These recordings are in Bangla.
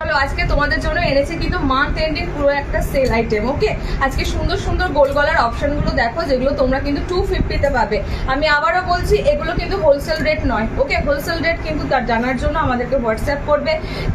চলো আজকে তোমাদের জন্য এনেছে কিন্তু মান্থ এন্ডিং পুরো একটা সেল আইটেম। ওকে, আজকে সুন্দর সুন্দর গোল গলার অপশনগুলো দেখো, যেগুলো তোমরা কিন্তু 250-তে পাবে। আমি আবারও বলছি, এগুলো কিন্তু হোলসেল রেট নয়। ওকে, হোলসেল রেট কিন্তু তার জানার জন্য আমাদেরকে হোয়াটসঅ্যাপ করবে।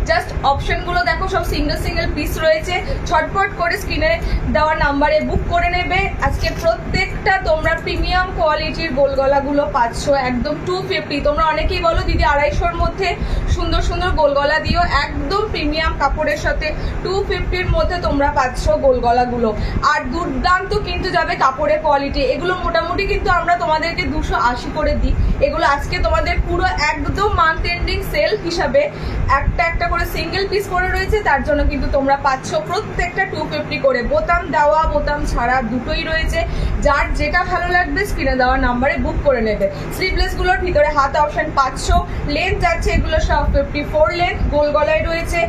জাস্ট অপশনগুলো দেখো, সব সিঙ্গেল সিঙ্গেল পিস রয়েছে। ছটপট করে স্ক্রিনে দেওয়া নাম্বারে বুক করে নেবে। আজকে প্রত্যেকটা তোমরা প্রিমিয়াম কোয়ালিটির গোল গলাগুলো পাচ্ছ একদম 250। তোমরা অনেকেই বলো দিদি 250-র মধ্যে সুন্দর সুন্দর গোল গলা দিও, একদম প্রিমিয়াম কাপড়ের সাথে 250-র মধ্যে তোমরা পাচ্ছ গোল গলাগুলো। আর দুর্দান্ত কিন্তু যাবে কাপড়ের কোয়ালিটি। এগুলো মোটামুটি কিন্তু আমরা তোমাদেরকে 280 করে দিই। এগুলো আজকে তোমাদের পুরো একদম মান্থ এন্ডিং সেল হিসাবে একটা একটা করে সিঙ্গেল পিস করে রয়েছে, তার জন্য কিন্তু তোমরা পাচ্ছ প্রত্যেকটা 250 করে। বোতাম দেওয়া বোতাম ছাড়া দুটোই রয়েছে। যার যেটা ভালো লাগবে স্ক্রিনে দেওয়া নাম্বারে বুক করে নেবে। স্লিভলেসগুলোর ভিতরে হাত অপশন পাচ্ছ। লেন্থ যাচ্ছে এগুলো সব 54 লেন্থ, গোল গলায় রয়েছে।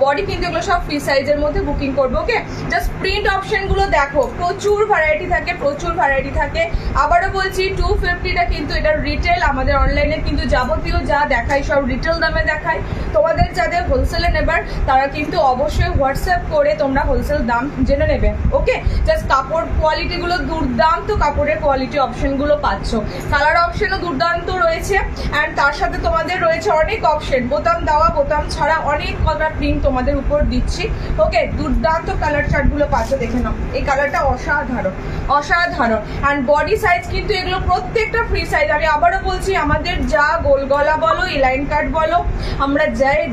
বডি কিন্তু এগুলো সব ফ্রি সাইজের মধ্যে বুকিং করবে। ওকে, জাস্ট প্রিন্ট অপশনগুলো দেখো, প্রচুর ভ্যারাইটি থাকে, প্রচুর ভ্যারাইটি থাকে। আবারও বলছি 250টা কিন্তু এটা রিটেল। আমাদের অনলাইনে কিন্তু যাবতীয় যা দেখাই সব রিটেল দামে দেখাই। তোমাদের যাদের হোলসেলে নেবার তারা কিন্তু অবশ্যই হোয়াটসঅ্যাপ করে তোমরা হোলসেল দাম জেনে নেবে। ওকে, জাস্ট কাপড় কোয়ালিটিগুলো দুর্দান্ত, কাপড়ের কোয়ালিটি অপশনগুলো পাচ্ছ। কালার অপশনও দুর্দান্ত রয়েছে। অ্যান্ড তার সাথে তোমাদের রয়েছে অনেক অপশন, বোতাম দেওয়া বোতাম ছাড়া অনেক কটা প্রিন্ট তোমাদের উপর দিচ্ছি। ওকে, দুর্দান্ত কালার চার্টগুলো পাচ্ছ, দেখে নাও। এই কালারটা অসাধারণ অসাধারণ। অ্যান্ড বডি সাইজ কিন্তু এগুলো প্রত্যেকটা ফ্রি সাইজ। আমি আবারও বলছি, আমাদের যা গোল গলা বলো, এলাইন কাট বলো, আমরা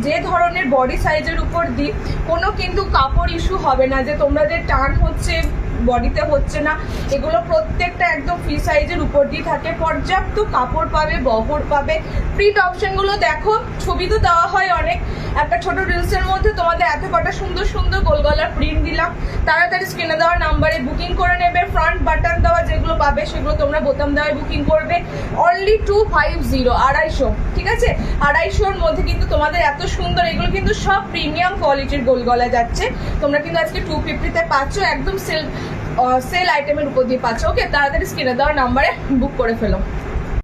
যে ধরনের বডি সাইজের উপর দিই, কোনো কিন্তু কাপড় ইস্যু হবে না যে তোমরা যে টান হচ্ছে বডিতে হচ্ছে না। এগুলো প্রত্যেকটা একদম ফ্রি সাইজের উপর দিয়ে থাকে। পর্যাপ্ত কাপড় পাবে, বহর পাবে। প্রিন্ট অপশনগুলো দেখো, ছবি তো দেওয়া হয় অনেক। একটা ছোট রিলসের মধ্যে তোমাদের এত কটা সুন্দর সুন্দর গোল গলার প্রিন্ট দিলাম। তাড়াতাড়ি স্ক্রিনে দেওয়া নাম্বারে বুকিং করে নেবে। ফ্রন্ট বাটন দেওয়া যেগুলো পাবে সেগুলো তোমরা বোতাম দেওয়ায় বুকিং করবে। অনলি 250, 250। ঠিক আছে, 250-র মধ্যে কিন্তু তোমাদের এত সুন্দর, এগুলো কিন্তু সব প্রিমিয়াম কোয়ালিটির গোল গলা যাচ্ছে। তোমরা কিন্তু আজকে 250-তে পাচ্ছ, একদম সেল আইটেমের উপর দিয়ে পাচ্ছ। ওকে, তাড়াতাড়ি স্ক্রিনে দেওয়া নাম্বারে বুক করে ফেলো।